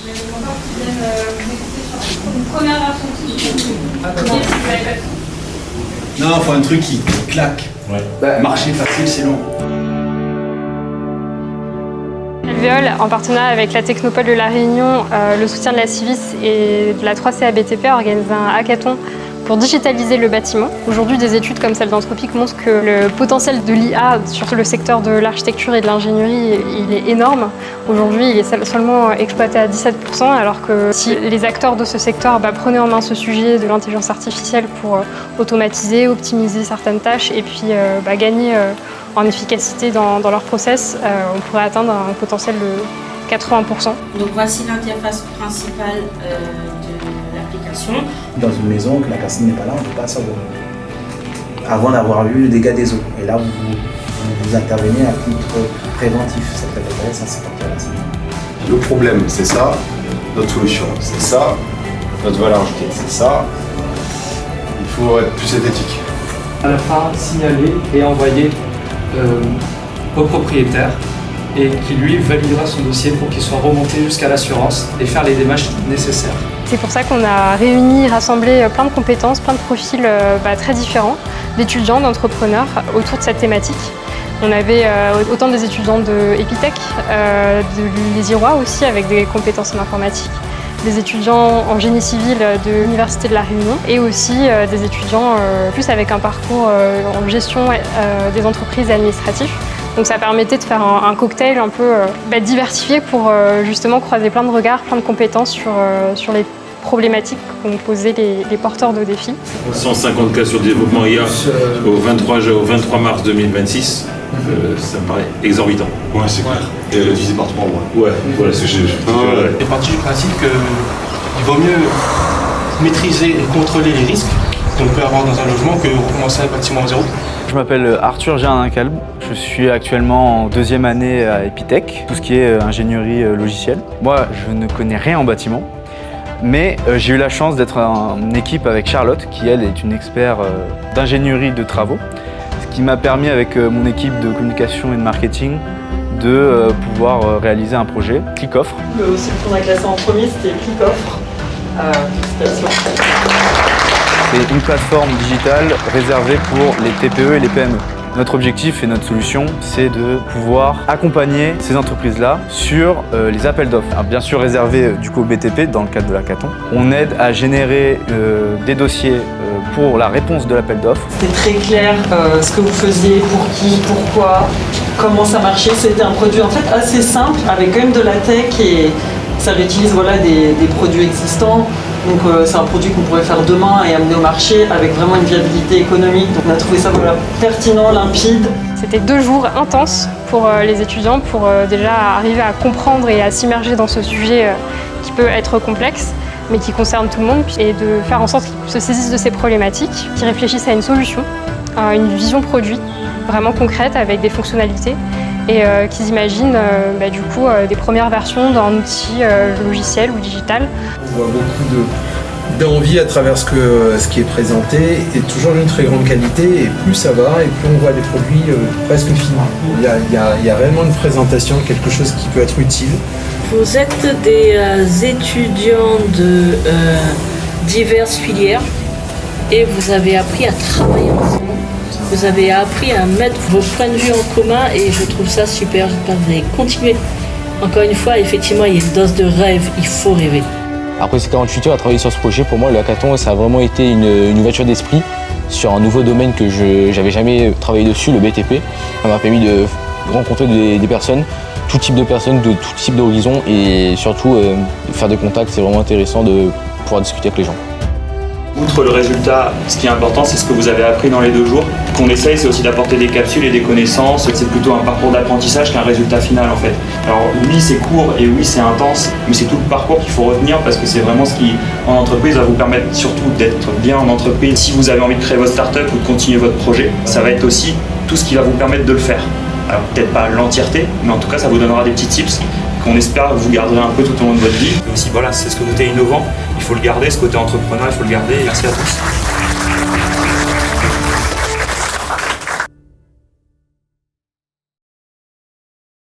Mais le moteur qui vient vous écouter sur une première version de ce Non, il faut un truc qui claque. Ouais. Marcher facile, c'est long. Alvéole, en partenariat avec la Technopole de La Réunion, le soutien de la Civis et de la 3CA BTP, organise un hackathon pour digitaliser le bâtiment. Aujourd'hui, des études comme celle d'Anthropic montrent que le potentiel de l'IA sur le secteur de l'architecture et de l'ingénierie, il est énorme. Aujourd'hui, il est seulement exploité à 17%, alors que si les acteurs de ce secteur prenaient en main ce sujet de l'intelligence artificielle pour automatiser, optimiser certaines tâches et puis gagner en efficacité dans leur process, on pourrait atteindre un potentiel de 80%. Donc voici l'interface principale de l'application. Dans une maison, que la personne n'est pas là, on ne peut pas savoir. Avant d'avoir vu le dégât des eaux. Et là, vous intervenez à titre préventif. Ça peut être ça, c'est pas clair. Le problème, c'est ça. Notre solution, c'est ça. Notre valeur ajoutée, c'est ça. Il faut être plus synthétique. À la fin, signaler et envoyer au propriétaire et qui lui validera son dossier pour qu'il soit remonté jusqu'à l'assurance et faire les démarches nécessaires. C'est pour ça qu'on a réuni, rassemblé plein de compétences, plein de profils très différents, d'étudiants, d'entrepreneurs autour de cette thématique. On avait autant des étudiants de Epitech, des Irois aussi avec des compétences en informatique, des étudiants en génie civil de l'Université de La Réunion et aussi des étudiants plus avec un parcours en gestion des entreprises et administratifs. Donc ça permettait de faire un cocktail un peu diversifié pour justement croiser plein de regards, plein de compétences sur les problématiques qu'ont posées les porteurs de défis. 150 cas sur développement IA au 23 mars 2026, ça me paraît exorbitant. Ouais, c'est clair. Et divisé par 3 mois. Ouais, voilà, c'est ce que j'ai. C'est parti du principe qu'il vaut mieux maîtriser et contrôler les risques qu'on peut avoir dans un logement que recommencer un bâtiment à zéro. Je m'appelle Arthur Gernin-Calbe, je suis actuellement en 2e année à Epitech, tout ce qui est ingénierie logicielle. Moi, je ne connais rien en bâtiment, mais j'ai eu la chance d'être en équipe avec Charlotte, qui elle est une experte d'ingénierie de travaux, ce qui m'a permis avec mon équipe de communication et de marketing de pouvoir réaliser un projet, ClickOffre. Celui qu'on a classé en premier, c'était ClickOffre. C'est une plateforme digitale réservée pour les TPE et les PME. Notre objectif et notre solution, c'est de pouvoir accompagner ces entreprises-là sur les appels d'offres. Bien sûr réservé du coup au BTP dans le cadre de l'hackathon. On aide à générer des dossiers pour la réponse de l'appel d'offres. C'était très clair ce que vous faisiez, pour qui, pourquoi, comment ça marchait. C'était un produit en fait assez simple avec quand même de la tech et ça réutilise des produits existants. Donc c'est un produit qu'on pourrait faire demain et amener au marché avec vraiment une viabilité économique. Donc on a trouvé ça pertinent, limpide. C'était 2 jours intenses pour les étudiants pour déjà arriver à comprendre et à s'immerger dans ce sujet qui peut être complexe mais qui concerne tout le monde et de faire en sorte qu'ils se saisissent de ces problématiques, qu'ils réfléchissent à une solution, à une vision produit vraiment concrète avec des fonctionnalités et qu'ils imaginent des premières versions d'un outil logiciel ou digital. On voit beaucoup d'envie à travers ce qui est présenté et toujours d'une très grande qualité et plus ça va et plus on voit des produits presque finis. Il y a réellement une présentation, quelque chose qui peut être utile. Vous êtes des étudiants de diverses filières et vous avez appris à travailler ensemble. Vous avez appris à mettre vos points de vue en commun et je trouve ça super. J'espère que vous allez continuer. Encore une fois, effectivement, il y a une dose de rêve, il faut rêver. Après ces 48 heures à travailler sur ce projet, pour moi, le hackathon, ça a vraiment été une ouverture d'esprit sur un nouveau domaine que je n'avais jamais travaillé dessus, le BTP. Ça m'a permis de rencontrer des personnes, tout type de personnes, de tout type d'horizons et surtout de faire des contacts. C'est vraiment intéressant de pouvoir discuter avec les gens. Outre le résultat, ce qui est important, c'est ce que vous avez appris dans les 2 jours. Ce qu'on essaye, c'est aussi d'apporter des capsules et des connaissances. C'est plutôt un parcours d'apprentissage qu'un résultat final, en fait. Alors oui, c'est court et oui, c'est intense, mais c'est tout le parcours qu'il faut retenir parce que c'est vraiment ce qui, en entreprise, va vous permettre surtout d'être bien en entreprise. Si vous avez envie de créer votre start-up ou de continuer votre projet, ça va être aussi tout ce qui va vous permettre de le faire. Alors peut-être pas l'entièreté, mais en tout cas, ça vous donnera des petits tips qu'on espère que vous garderez un peu tout au long de votre vie. Et aussi, voilà, c'est ce côté innovant. Il faut le garder, ce côté entrepreneur, il faut le garder. Merci à tous.